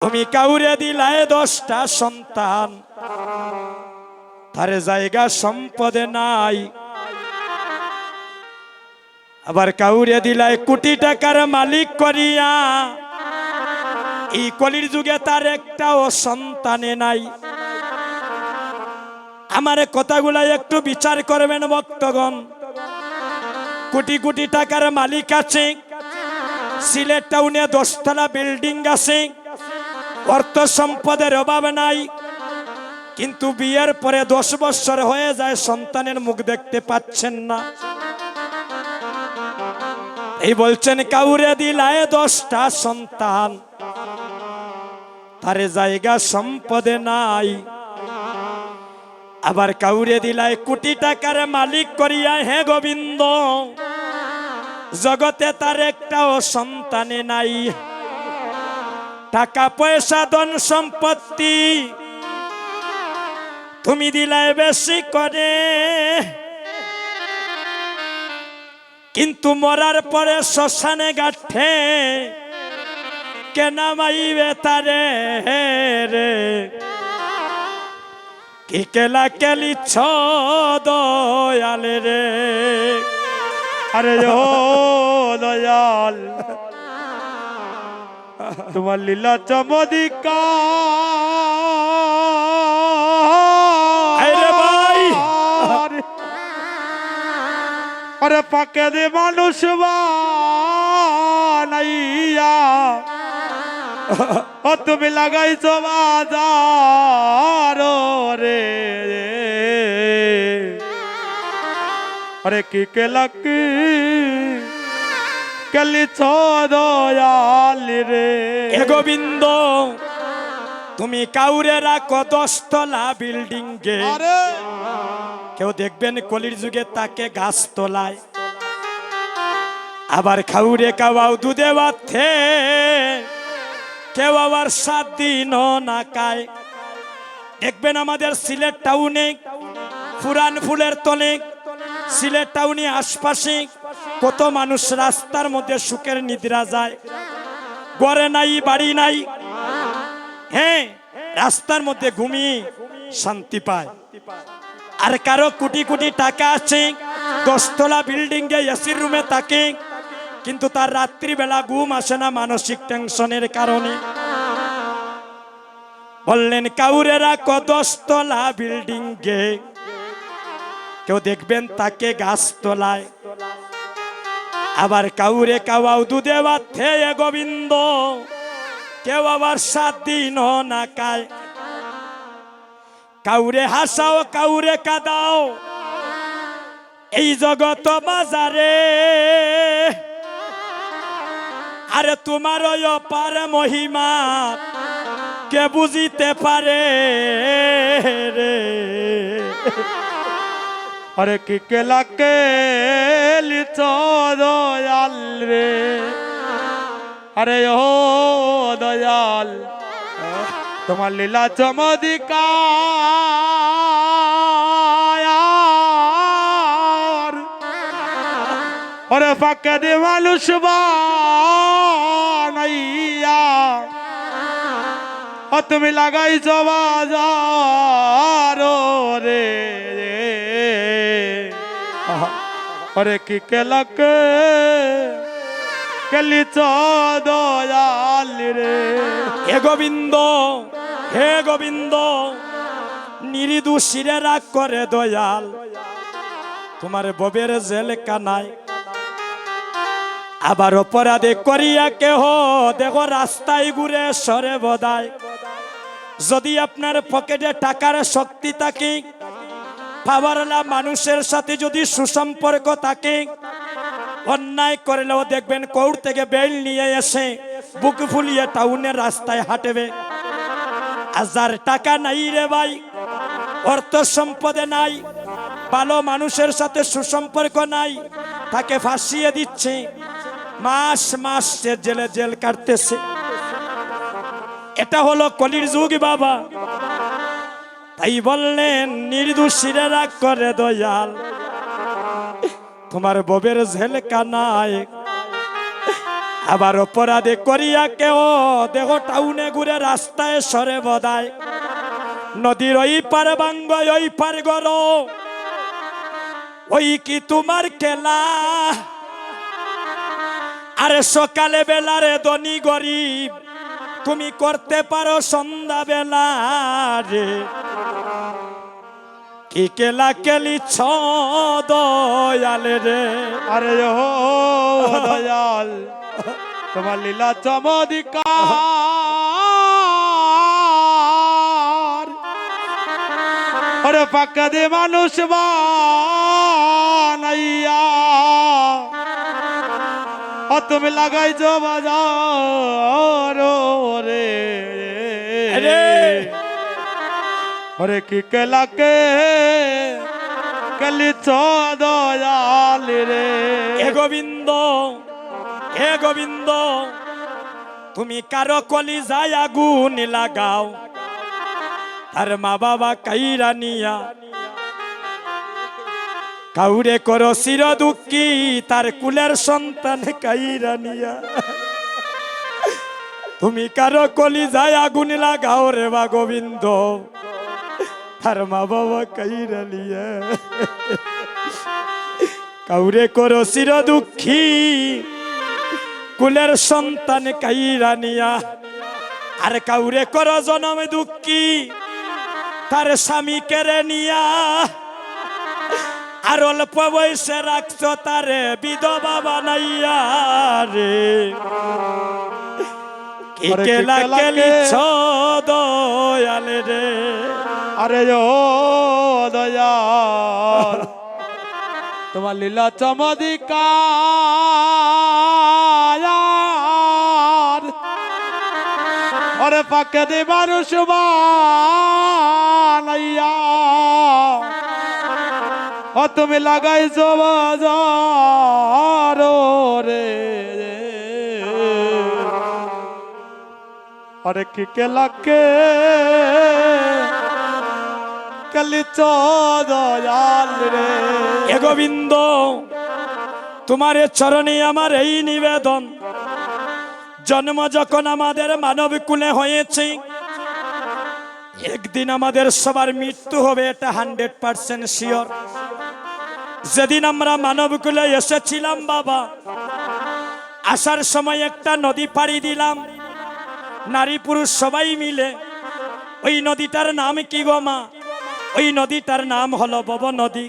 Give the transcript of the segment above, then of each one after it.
তুমি কাউরে দিলায় 10টা সন্তান, তার জায়গা সম্পদে নাই। আবার কাউরে দিলায় কোটি টাকার মালিক করিয়া, এই কলির যুগে তার একটাও সন্তানে নাই। আমার কথাগুলা একটু বিচার করবেন ভক্তগণ। কোটি কোটি টাকার মালিক আছে, সিলেট টাউনে 10তলা বিল্ডিং আছে, অর্থ সম্পদের অভাব নাই, কিন্তু বিয়ের পরে 10 বছর হয়ে যায় সন্তানের মুখ দেখতে পাচ্ছেন না। এই বলছেন কাউরে দিলায় 10টা সন্তান, তার জায়গা সম্পদে নাই। আবার কাউরে দিলায় কোটি টাকার মালিক করিয়া, হে গোবিন্দ, জগতে তার একটাও সন্তানে নাই। টাকা পয়সা ধন সম্পত্তি তুমি দিলায় বেশি করে, কিন্তু মরার পরে শ্মশানে গাঠে কেনা মাইবে তারে রে। কি কেলা কেলিছ দয়াল রে। আরে ও দয়াল, তোমার লীলা চমৎকার। ভাই আরে পাকে দে মানুষ বানাইয়া, ও তুমি লাগাইছো বাজার রে। আরে কি কেলাকি কেলিছ দয়াল রে। হে গোবিন্দ, তুমি কাউরে রাখো 10তলা বিল্ডিং গে, কেউ দেখবেন কলির যুগে তাকে গাছ তোলায়। আবার খাউরে কাওয়াও দুধে বাথে, কেউ আবার 7 দিনও না খায়। দেখবেন আমাদের সিলেট টাউনে পুরান ফুলের তলে, সিলেট টাউনে আশপাশে কত মানুষ রাস্তার মধ্যে সুখের নিদ্রা যায়। ঘরে নাই, বাড়ি নাই, হ্যাঁ, রাস্তার মধ্যে ঘুমিয়ে শান্তি পায়। আর কারো কোটি কোটি টাকা আছে, 10তলা বিল্ডিং এ এসির রুমে থাকে, কিন্তু তার রাত্রিবেলা ঘুম আসে না মানসিক টেনশনের কারণে। বললেন কাউরে রাখো 10তলা বিল্ডিং এ, কেউ দেখবেন তাকে গাছ তোলায়। আবার কাউরে কাওয়াও দুধে বাথে, গোবিন্দ, কেউ আবার 7 দিনও না খায়। কাউরে হাসাও কাউরে কাদাও, এই জগত বাজারে। আরে তোমার ওই অপার মহিমা কে বুঝিতে পারে রে। আরে কি কেলাকে লিছ দয়াল রে। আরে ও দয়াল, তোমার লীলা চমৎকার। ওরে ফাঁকে দে মানুষ বানাইয়া, ও তুমি লাগাইছো বাজার রে। ওরে কি কেলাকে কেলিছ দয়াল রে। হে গোবিন্দ, হে গোবিন্দ, নির্দোষীরে রাগ করে দয়াল, তোমার ববের জেল কানায়। আবার অপরাধে করিয়া কেহ দেখো রাস্তায় ঘুরে সরে বদায়। যদি আপনার পকেটে টাকার শক্তি থাকে, পাওয়ারওয়ালা মানুষের সাথে যদি সুসম্পর্ক থাকে, অন্যায় করলেও দেখবেন কোর্ট থেকে বেল নিয়ে এসে বুক ফুলিয়ে টাউনের রাস্তায় হাঁটবে। আর যার টাকা নাই রে ভাই, অর্থ সম্পদে নাই, ভালো মানুষের সাথে সুসম্পর্ক নাই, তাকে ফাঁসিয়ে দিচ্ছে, মাস মাস সে জেলে জেল কাটতেছে। এটা হলো কলির যুগ বাবা। তাই বললেন নির্দোষীরা রাগ করে দয়াল, তোমার ববের জেল কানায়। আবার অপরাধে করিয়া কেউ দেহ টাউনে ঘুরে রাস্তায় সরে বদায় নদীর ওই পার বাঙ্গ ওই পার গর ওই কি তোমার খেলা আরে সকালে বেলারে ধনী গরিব তুমি করতে পারো সন্ধ্যা বেলা রে কি কেলা কেলিছ দয়ালে রে আরে ও দয়াল তোমার লীলা চমৎকার ওরে পাক্কা দে মানুষ বানাইয়া ও তুমি লাগাইছো বাজার রে রে ওরে কি কেলাকে কলিছ দয়াল রে হে গোবিন্দ তুমি কারো কলি যায় আগুন লাগাও তার মা বাবা কাইরা নিয়া কাউরে করো চির দুঃখী তার কুলের সন্তান কাইরা নিয়া তুমি কারো কলি যায় আগুন লাগাও রে বা গোবিন্দ তার মা বাবা কাইরা নিয়া কাউরে করো চির দুঃখী কুলের সন্তান কাইরা নিয়া আর কাউরে করো জনম দুঃখী তার স্বামী কেড়ে নিয়া আর অল্প বয়সে রাখছো তারে বিধবা বানাইয়া রে কি কেলা কেলিছ দয়ালে রে আরে ও দয়াল তোমার লীলা চমৎকার ওরে পাকে দে মানুষ বানাইয়া ও তুমি লাগাইছো বাজার রে আরে কি কেলাকে কলিছ দয়াল রে হে গোবিন্দ তোমার চরণে আমার এই নিবেদন জন্ম যখন আমাদের মানব কুলে হয়েছে একদিন আমাদের সবার মৃত্যু হবে এটা 100% শিওর যেদিন আমরা মানব কুলে এসেছিলাম বাবা আসার সময় একটা নদী পাড়ি দিলাম নারী পুরুষ সবাই মিলে ওই নদীটার নাম কি গো মা ওই নদীটার নাম হলো ভব নদী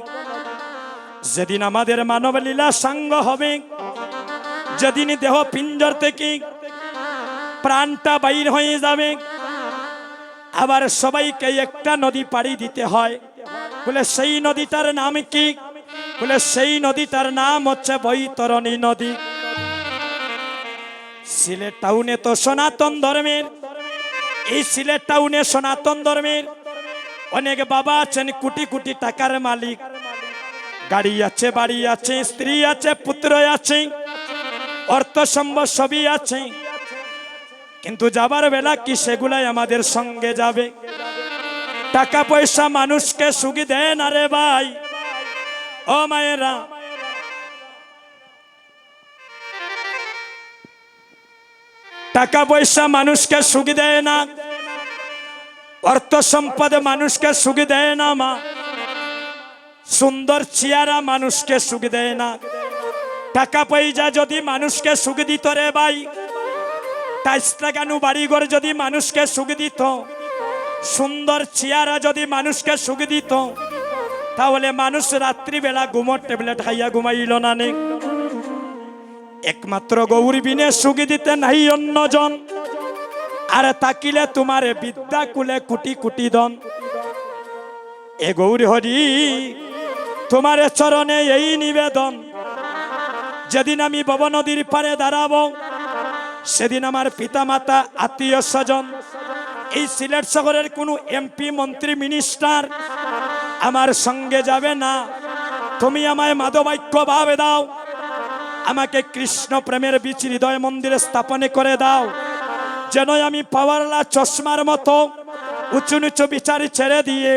যেদিন আমাদের মানব লীলা সাঙ্গ হবে যেদিন দেহ পিঞ্জর থেকে প্রাণটা বাইর হয়ে যাবে আবার সবাইকে একটা নদী পাড়ি দিতে হয় বলে সেই নদীটার নাম কি বলে সেই নদীটার নাম হচ্ছে বৈতরণী নদী সিলেট টাউনে তো সনাতন ধর্মের এই সিলেট টাউনে সনাতন ধর্মের অনেক বাবা আছেন কোটি কোটি টাকার মালিক গাড়ি আছে বাড়ি আছে স্ত্রী আছে পুত্র আছে অর্থ সম্পদ সবই আছে কিন্তু যাবার বেলা কি সেগুলাই আমাদের সঙ্গে যাবে টাকা পয়সা মানুষকে সুখী দেয় না রে ভাই ও মায়েরা টাকা পয়সা মানুষকে সুখী দেয় না অর্থ সম্পদ মানুষকে সুখী দেয় না মা সুন্দর চেহারা মানুষকে সুখ দেয় না টাকা পয়সা যদি মানুষকে সুখ দিত রে ভাই টাইস লাগানো বাড়িঘর যদি মানুষকে সুখ দিত সুন্দর চেহারা যদি মানুষকে সুখ দিত তাহলে মানুষ রাত্রিবেলা ঘুমোর ট্যাবলেট খাইয়া ঘুমাইল না নে একমাত্র গৌরী বিনে সুখ দিতে নাই অন্যজন আর তাকিলে তোমার বিদ্যা কুলে কোটি কোটি দন এ গৌরী হরি তোমার চরণে এই নিবেদন যেদিন আমি ভব নদীর পারে দাঁড়াবো সেদিন আমার পিতা মাতা আত্মীয় স্বজন এই সিলেট শহরের কোনো এমপি মন্ত্রী মিনিস্টার আমার সঙ্গে যাবে না তুমি আমায় মাধবাক্য ভাবে দাও আমাকে কৃষ্ণ প্রেমের বীজ হৃদয় মন্দিরে স্থাপনে করে দাও যেন আমি পাওয়ারলা চশমার মতো উঁচু নিচু বিচার ছেড়ে দিয়ে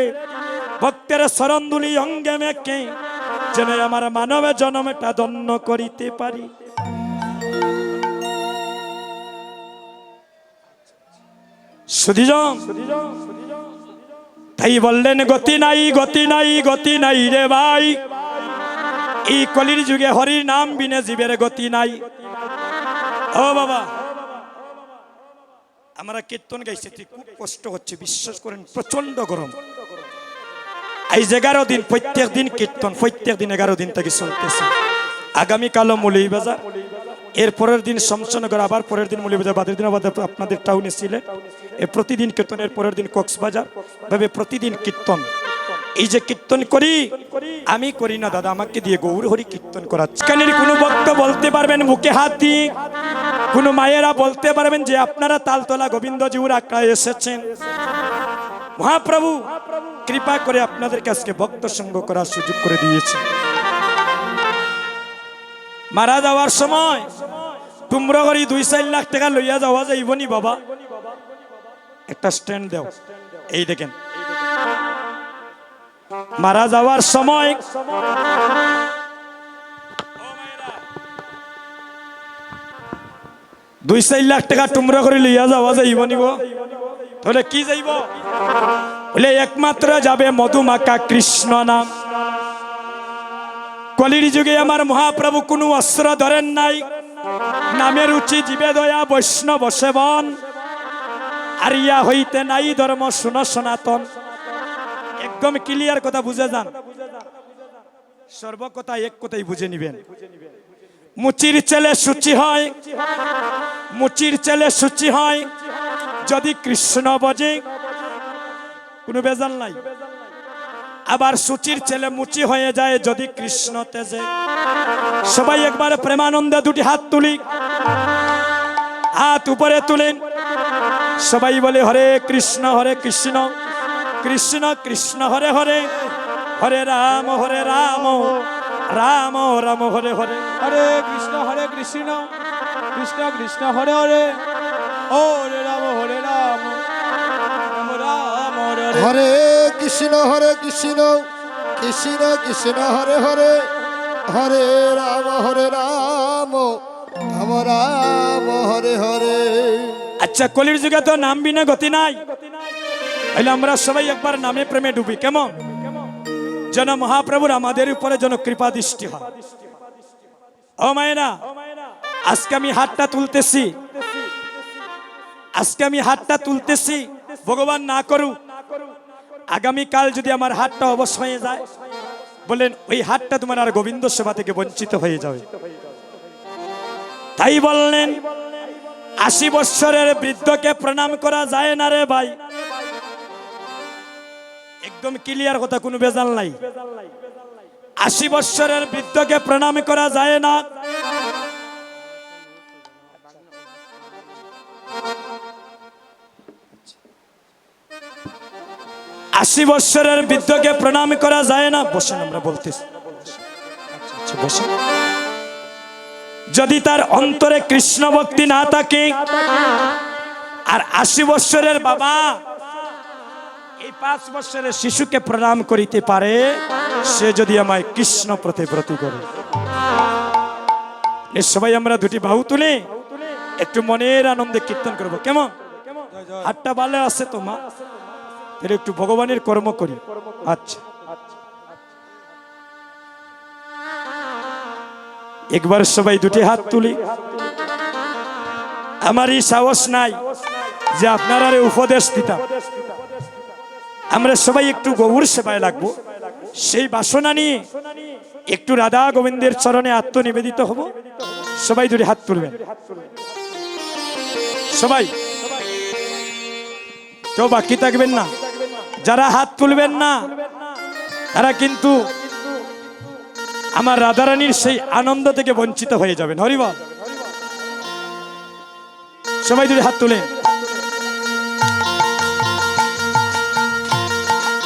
ভক্তের শরণদুলি অঙ্গে মেকে যেন আমার মানব জন্মটা ধন্য করিতে পারি সুধীজন তাই বললেন গতি নাই গতি নাই গতি নাই রে ভাই, এই কলির যুগে হরির নাম বিনে জীবের গতি নাই। ও বাবা, আমরা কীর্তন গাইছি, খুব কষ্ট হচ্ছে, বিশ্বাস করেন, প্রচন্ড গরম। এই 11 দিন প্রত্যেক দিন কীর্তন, প্রত্যেক দিন 11 দিন থেকে চলতেছে। আগামীকালও মৌলভীবাজার, এর পরের দিন শমশানগর, আবার পরের দিন মৌলভীবাজার, বাদের দিন আবার আপনাদের টাউনে সিলেট। এ প্রতিদিন কীর্তন, এর পরের দিন কক্সবাজার, ভাবে প্রতিদিন কীর্তন। এই যে কীর্তন করি, আমি করি না দাদা, আমাকে দিয়ে গৌর হরি কীর্তন করাচ্ছে। কানের কোনো ভক্ত বলতে পারবেন মুখে হাত দিয়ে, কোনো মায়েরা বলতে পারবেন যে আপনারা তালতলা গোবিন্দজিউর আখড়ায় এসেছেন। মহাপ্রভু কৃপা করে আপনাদের কাছে ভক্ত সঙ্গ করার সুযোগ করে দিয়েছে। মারা যাওয়ার সময় তোমরা করি 2-4 লাখ টাকা লইয়া যাওয়া যাইবনি বাবা, একটা স্ট্যান্ড দাও। এই দেখেন, মারা যাওয়ার সময় 2-4 লাখ টাকা তোমরা করে লইয়া যাওয়া যাইবনি গো। তাহলে কি যাইব? বলে একমাত্র যাবে মধুমাখা কৃষ্ণ নাম। কলির যুগে আমার মহাপ্রভু কোনো অস্ত্র ধরেন নাই, নামের উচি জীবে দয়া বৈষ্ণব সেবন, আর ইয়া হইতে নাই ধর্ম শুনো সনাতন। একদম ক্লিয়ার কথা বুঝে যান, সর্বকথা এক কথাই বুঝে নিবেন। মুচির ছেলে সূচি হয়, মুচির ছেলে সূচি হয় যদি কৃষ্ণ বজে, কোনো বেজাল নাই। আবার সূচির ছেলে মুচি হয়ে যায় যদি কৃষ্ণ তেজে। সবাই একবার প্রেমানন্দে দুটি হাত তুলি, হাত উপরে তুলেন, সবাই বলে হরে কৃষ্ণ কৃষ্ণ কৃষ্ণ হরে হরে, হরে রাম রাম রাম হরে হরে। হরে কৃষ্ণ কৃষ্ণ কৃষ্ণ হরে হরে, হরে রাম রাম রাম হরে হরে। হরে কৃষ্ণ কৃষ্ণ কৃষ্ণ হরে হরে, হরে রাম রাম রাম হরে হরে। আচ্ছা, কলির যুগে তো নাম বিনা গতি নাই, তাহলে আমরা সবাই একবার নামে প্রেমে ডুবি। কেমন? যেন মহাপ্রভুর আমাদের উপরে যেন কৃপা দৃষ্টি হয়। ও মায়েরা, আজকে আমি হাতটা তুলতেছি, আজকে আমি হাতটা তুলতেছি, ভগবান না করুক আগামীকাল যদি আমার হাতটা অবশ হয়ে যায়, বলেন ওই হাতটা তোমার আর গোবিন্দ সেবা থেকে বঞ্চিত হয়ে যাবে। তাই বললেন 80 বৎসরের বৃদ্ধকে প্রণাম করা যায় না রে ভাই। একদম ক্লিয়ার কথা, কোনো বেজাল নাই। 80 বৎসরের বৃদ্ধকে প্রণাম করা যায় না। আশি বৎসরের বৃদ্ধকে প্রণাম করা যায় না। বসেন, আমরা বলতেছি। আচ্ছা, বসেন। যদি তার অন্তরে কৃষ্ণ ভক্তি না থাকে, আর 80 বৎসরের বাবা এই 5 বৎসরের শিশুকে প্রণাম করিতে পারে, সে যদি আমায় কৃষ্ণ প্রতিব্রতী করে। সবাই আমরা দুটি বাহু তুলে একটু মনের আনন্দে কীর্তন করবো। কেমন? হাতটা ভালো আছে তো মা? তাহলে একটু ভগবানের কর্ম করি। আচ্ছা, একবার সবাই দুটি হাত তুলি। আমার এই সাহস নাই যে আপনারা উপদেশ দিতাম। আমরা সবাই একটু গৌর সেবায় লাগবো, সেই বাসনা নিয়ে একটু রাধা গোবিন্দের চরণে আত্মনিবেদিত হব। সবাই দুটি হাত তুলবেন, সবাই, কেউ বাকি থাকবেন না। যারা হাত তুলবেন না তারা কিন্তু আমার রাধারানীর সেই আনন্দ থেকে বঞ্চিত হয়ে যাবেন। হরিবল। সবাই দুটি হাত তুলে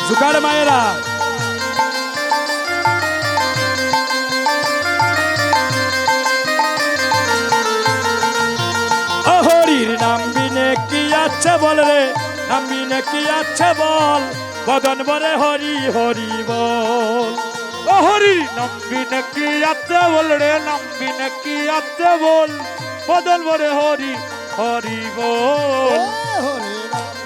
জুকার মায়েরা। ও হরির নাম বিনে কি আছে বল রে, নাম বিনে কি আছে বল, বদন বরে হরি হরি বল। ও হরি নাম বিনে কি আছে বল রে, নাম বিনে কি আছে বল, বদন ভরে হরি হরি বল। হরে রাম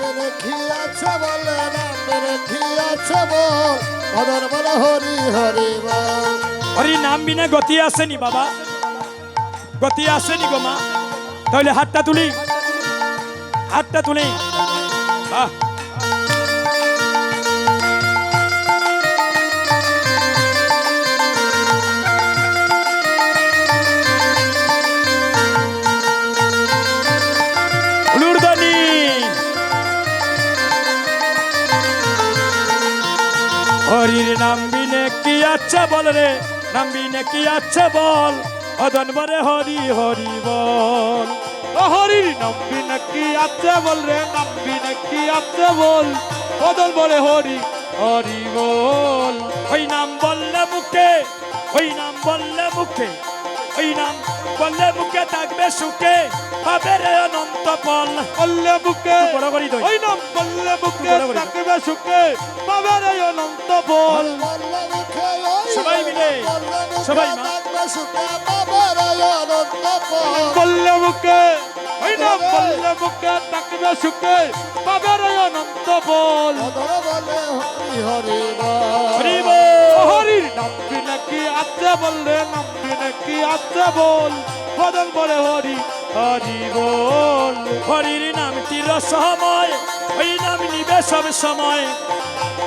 ভজন বলে হরি হরি বল। হরি নাম বিনে গতি আসেনি বাবা, গতি আসেনি গো মা। তাহলে হাতটা তুলি, হাতটা তুলি। বাহ, হুলুরদানি। হরির নাম বিনে কি আচ্ছা বল রে, নাম বিনে কি আচ্ছা বল, অদন বরে হরি হরি বল। ও হরির নামবি নাকি আছে বল রে, নামবি নাকি আছে বল, বদল বলে হরি হরি বল। ওই নাম বললে মুখে, ওই নাম বললে মুখে, ওই নাম বললে মুখে থাকবে সুখে, পাবে রে অনন্ত ফল। বললে বুকে বড় করি দই। ওই নাম বললে বুকে বড় করে। থাকবে সুখে, পাবে রে অনন্ত বল। বললে মুখে ওই সবাই মিলে, বললে মুখে সবাই মা। থাকবে সুখে পাবে রে অনন্ত ফল। বললে বুকে ওই নাম বললে বুকে থাকবে সুখে, পাবে রে অনন্ত বল। ভজন বলে হরি হরি বল। হরি বল। হরির নামবি নাকি আছে বল রে, নামবি নাকি আছে বল, বদল বলে হরি হরি বল। হরির নামটির সময়, ওই নাম নিবে সব সময়,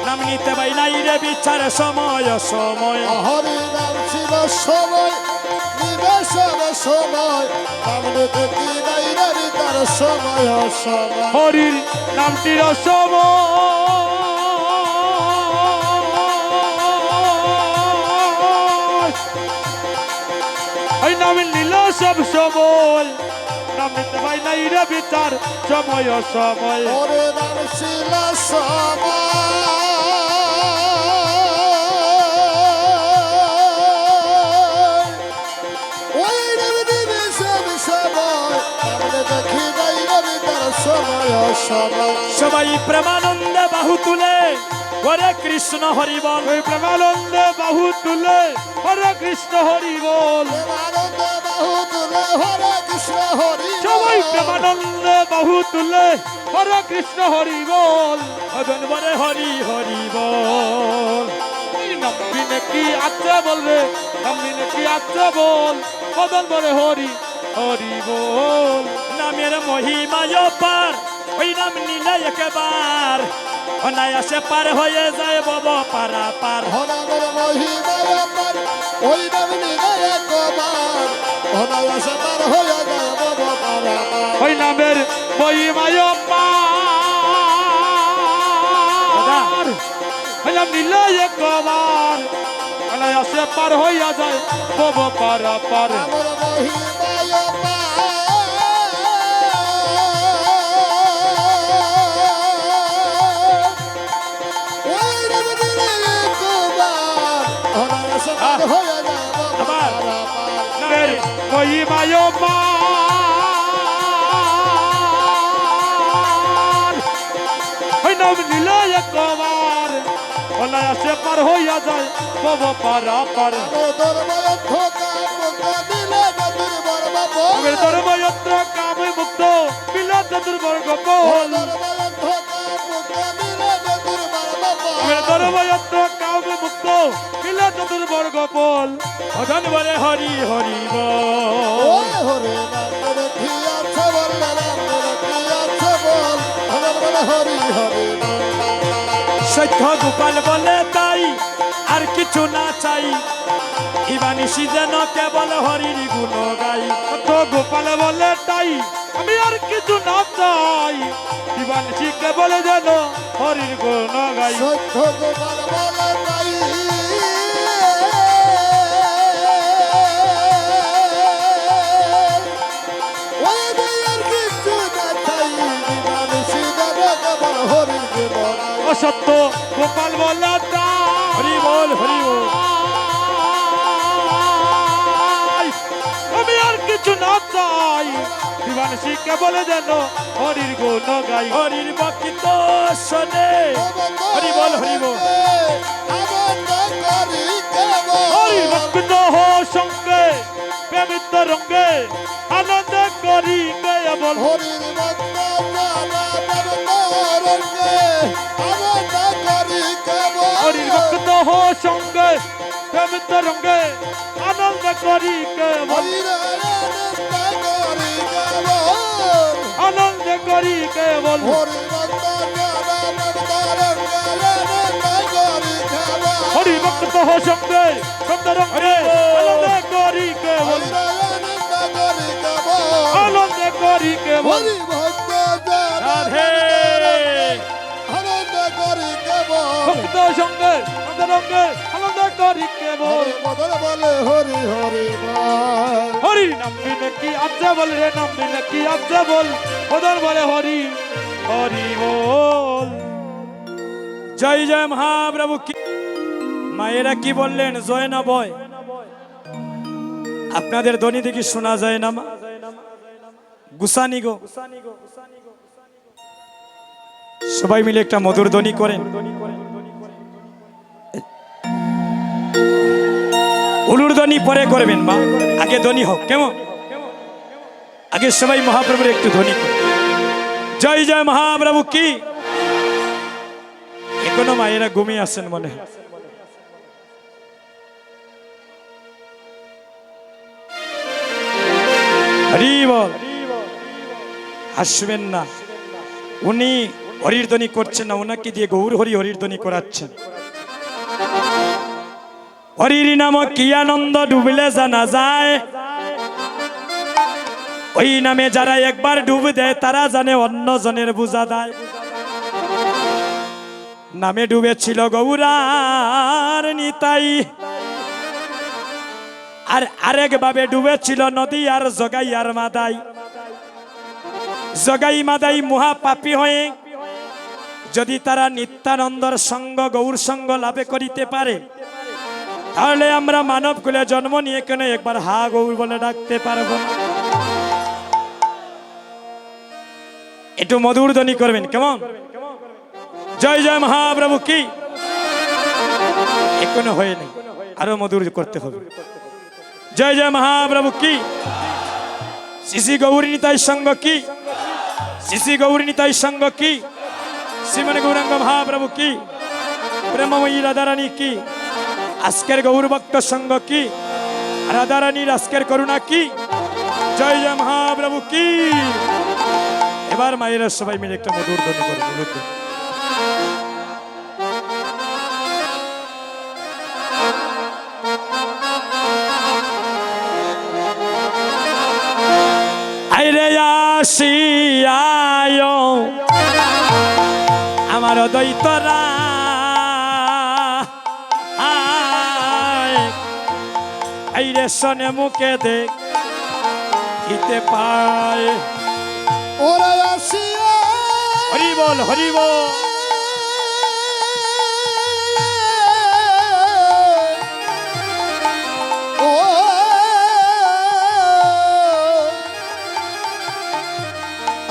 নাম নিতে পাই নাই রে বিচার সময় সময়। হরি নাম ছিল সময় নিবেশন সময়, সামনে থেকে বাইরে তার সময় সময়। হরির নামটির সময়, ওই নাম নিল সব সময়, নাম নিতে পাই নাই রে বিচার সময় সময়। হরি নাম ছিল সময়, ওই নাম নিবেশন সময়, সামনে থেকে বাইরে তার সময় সময়। সবাই প্রেমানন্দে বাহু তুলে হরে কৃষ্ণ হরি বল। ওই প্রেমানন্দে বাহু তুলে হরে কৃষ্ণ হরি বল। প্রেমানন্দে বাহু তুলে হরে কৃষ্ণ হরি বল। সবাই প্রেমানন্দে বাহু তুলে হরে কৃষ্ণ হরি বল। অদন বরে হরি হরি বল। নামবি নাকি আছে বল রে, নামবি নাকি আছে বল, বদল বলে হরি হরি বল। নামের মহিমায় পার, ওই নাম নিলে একেবার, অনায়াসে পার হয়ে যায় বব পারা পার। হনামের মহিমায় পার, ওই নাম নিলে একবার, অনায়াসে পার হয়ে যায় বব পারাপার। ওই নামের মহিমায় পার, ওই নাম নিলে একবার, অনায়াসে পার হইয়া যায় বব পারা পার। নামের মহিমায় পার, ওই নাম নিলে একবার, অনায়াসে পার হয়ে যায় বব আবার। পারাপার। নামের মহিমায় পার, ওই নাম নিলে একবার, অনায়াসে পার হইয়া যায় বব পারা পার। আমের ধর্মযন্ত্র কামে মুক্ত মিলে চতুর্বর্গ বল। আমের ধর্মযন্ত্র কামে মুক্ত মিলে চতুর্বর্গ বল। অদন বরে হরি হরি বল। সত্য গোপাল বলে তাই আর কিছু না চাই, ইবানিসি যেন কেবল হরির গুণ গাই। কত গোপাল বলে তাই আমি আর কিছু না চাই, দিবানিশিকে বলে যেন হরির গুণ গাই। অসত্য গোপাল বলে হরি বল হরি বল। তাই আমি আর কিছু না চাই, দিবানিশিকে বলে যেন হরির গুণ গাই। হরির বকিত শোনে, হরি বল হরি বল। হরির ভক্ত হো সঙ্গে প্রেমিত রঙ্গে আনন্দ করি কেবল। হরির ভক্ত হরির ভক্ত প্রেমের তরঙ্গে আনন্দ করি কেবল হইরে আনন্দ করি কেবল আনন্দ করি কেবল হরি ভক্ত জনানন্দ আনন্দ করি কেবল হরি ভক্ত তহ সঙ্গে সুন্দরঙ্গে আনন্দ করি কেবল হইরে আনন্দ করি কেবল আনন্দ করি কেবল হরি ভক্ত রাধে আনন্দ করি কেবল ভক্ত সঙ্গে সুন্দরঙ্গে আনন্দ করি কেবল হরি মদন বলে হরি হরি বল হরি নাম বিনে কি আজ্জা বল রে নাম বিনে কি আজ্জা বল বদন বলে হরি হরি বল জয় জয় মহাপ্রভু কি মায়েরা কি বললেন জয় না বয় আপনাদের ধ্বনি দেখি শোনা যায় না মা গুসানি গো সবাই মিলে একটা মধুর ধ্বনি করেন উলুর ধ্বনি পরে করবেন মা আগে ধ্বনি হোক কেমন আগে সবাই মহাপ্রভুর একটু ধ্বনি করে জয় জয় মহাপ্রভু কি এখনো মায়েরা ঘুমিয়ে আসেন মনে হয় হরি বল আসবেন না উনি হরির ধ্বনি করছেন না ওনাকে দিয়ে গৌর হরি হরির ধ্বনি করাচ্ছেন হরির নাম কি আনন্দ ডুবলে জানা যায় ওই নামে যারা একবার ডুব দেয় তারা জানে অন্য জনের বোঝা দেয় নামে ডুবেছিল গৌরার নিতাই আর আরেক ভাবে ডুবেছিল নদী আর জগাই আর মাদাই জগাই মাদাই মহা পাপী হয়ে যদি তারা নিত্যানন্দর সঙ্গ গৌর সঙ্গ লাভে করিতে পারে তাহলে আমরা মানব কুলে জন্ম নিয়ে কেন একবার হা গৌর বলে ডাকতে পারবো না একটু মধুর ধ্বনি করবেন কেমন জয় জয় মহাপ্রভু কি এখনো হয়নি আরো মধুর করতে হবে জয় জয় মহাপ্রভু কি শ্রী গৌরী নিতাই সঙ্গ কি শ্রী গৌরী নিতাই সঙ্গ কি শ্রীমন গৌরাঙ্গ মহাপ্রভু কি প্রেমময়ী রাধারানী কি আজকের গৌর ভক্ত সঙ্গ কি রাধারানীর আজকের করুণা কি জয় জয় মহাপ্রভু কি এবার মায়েরা সবাই মিলে একটা মধুর ধ্বনি করবে আইরে আসিয়ায় আমার দৈতরা আইরে শোনে মুখে দেখ দিতে পায় ওরা আসিয়া হরি বল হরি বল ও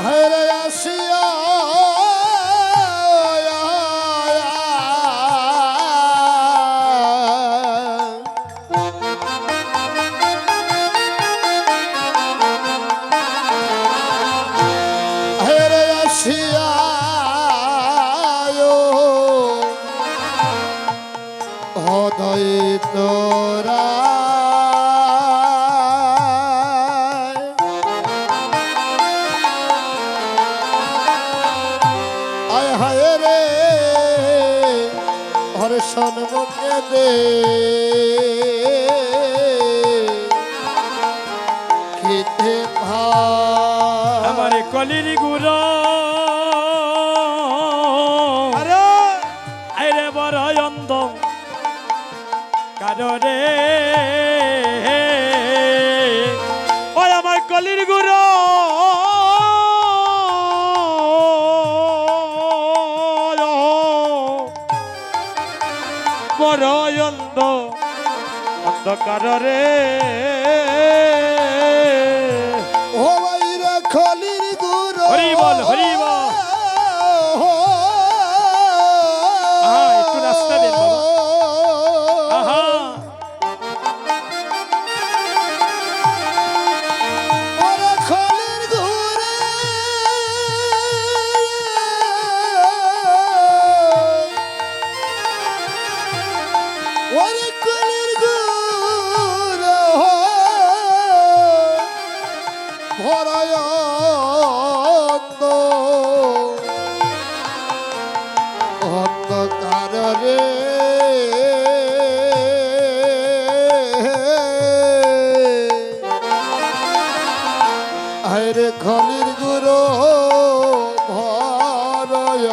হরে আসিয়া হরে আসিয়া হদয় তোরা আয় হায় রে হরে সন্মুখে দে খেতে ভাই আমার কলির গুরু আরে আইরে বড় অন্ধ কাররে ওই আমার কলির গুরু বড় অন্ধকার রে ও বাইরা খলির গুরু হরি বল হরি বল আহা, একটু রাস্তা দেন বাবা। আহা ওরে খলির গুরু ওরে রে আরে খলির গুরু ভরয়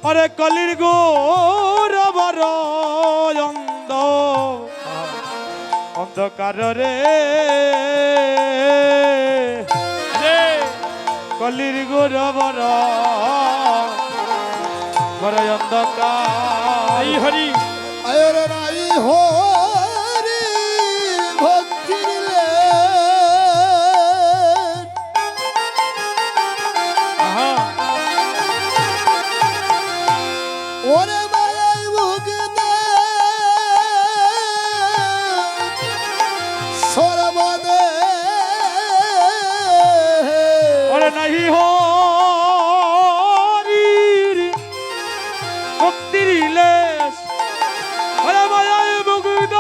আরে কলির গৌরবর অন্ধকার রে কলির গৌরবর বড় অন্ধকার হরি হরি আরে নাই হরি ভক্তির লে আহা ওরে মায়াই মুগদে সরবদে ওরে নাহি হরির ভক্তির লেশ ওরে মায়ায় মুগ্ধ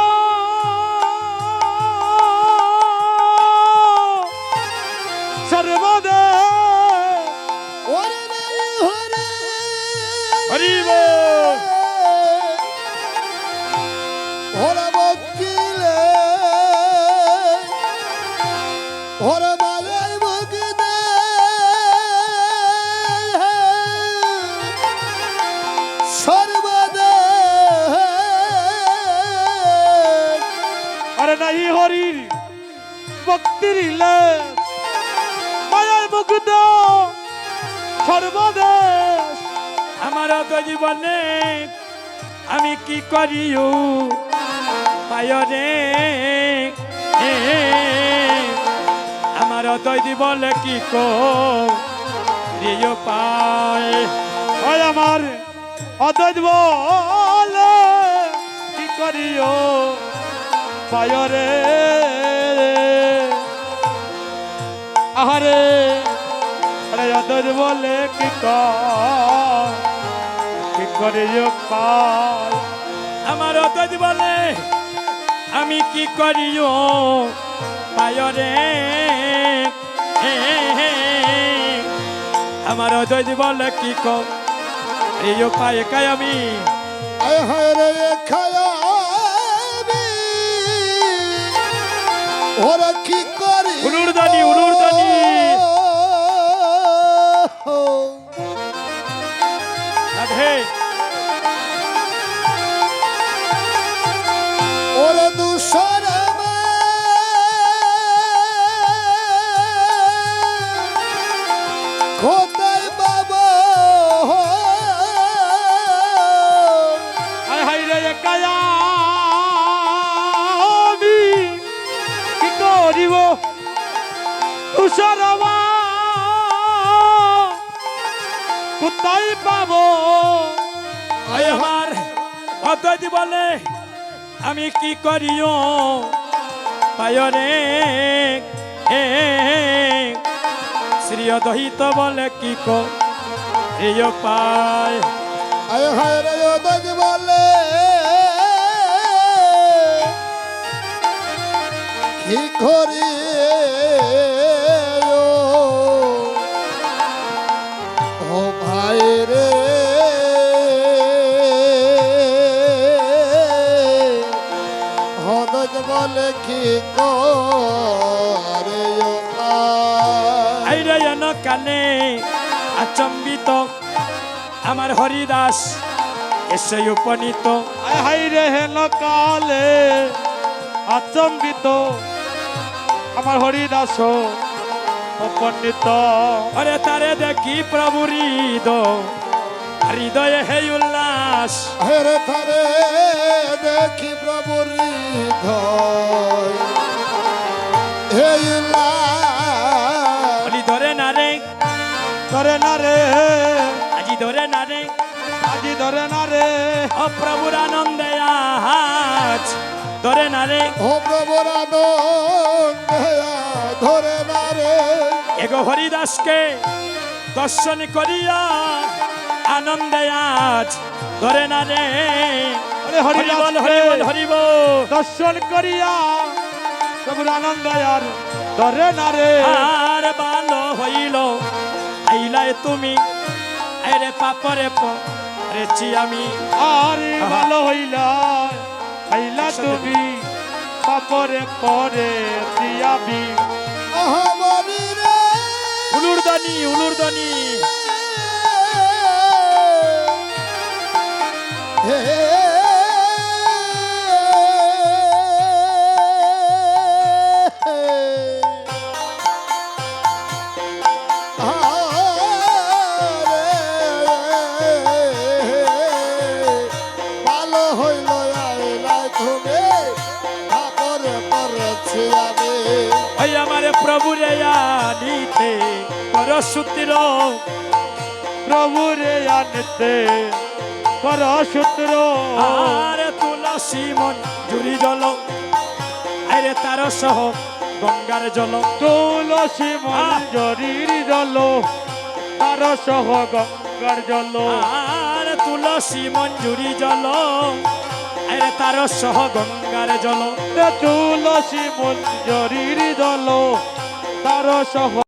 সর্বদে ওরে নাই হরে হরি বল ওরে বকিলে ওরে মায়াই মুগদে সর্বদে আরে নাহি হরির ভক্তির লেশ মায়ায় মুগ্ধ সর্বদেশ আমার তো জীবনে আমি কি করিও পায় রে আমার তো জীবনে কি করিও পায় ওই আমার অদ্বৈত বলে কি করিও পায় রে আহারে আরে অদ্বৈত বলে কি করিও পায় আমার তো জীবনে আমি কি করিও পায় রে আমার তো জীবনে কি করিও পায় কাই আমি আয় হায় রে খায়াবি ওরা কি করি উলুরদানি রাধে ওরে দুসর কোথায় বাবা হায় হায় রে কায়া আমি কি করিব তুষারবা কোথায় পাবো আয় আমার অত জীবনে আমি কি করিও পায় রে শ্রী অদহিত বলে কি করিও পায় আয় হায় রে ওদজ বলে কি করি ও ভাই রে ওদজ বলে কি করে আইরে এন কানে আচম্বিত আমার হরিদাস এসে উপনীত হায় হায় রে হেন কালে আচম্বিত আমার হরিদাস উপনীত অরে তারে দেখি প্রভু হৃদয়ে হে উল্লাস হেরে থারে দেখি প্রভুর হৃদয় হে উল্লাস বলি ধরে না রে ধরে না রে আজি ধরে না রে আজি ধরে না রে ও প্রভুর আনন্দে আজ ধরে না রে ও প্রভুর আনন্দে ধরে না রে এগো হরিদাসকে দর্শন করিয়া আনন্দে আজ ধরে না রে আরে হরিদাস হরিব দর্শন করিয়া প্রভুর আনন্দ আর ধরে না রে আর ভালো হইল আইলাই তুমি এরে পাপরে পরেছি আমি আরে ভালো হইলা হইলা তুমি পাপরে পরে দিয়াবি আহামরি রে উলুরদানি উলুরদানি হে ভালো হইল আইলাই তুমি কাপড়ে পরেছি আমি ওই আমার প্রভুরে আনিতে পরশুতির প্রভুরে আনতে কর সূত্র আর তুলসী মন জুড়ি জল আরে তার সহ গঙ্গার জল তুলসী মঞ্জরির জল তার সহ গঙ্গার জল আর তুলসী মঞ্জুরি জল আরে তার সহ গঙ্গার জল তুলসী মঞ্জরির জল তার সহ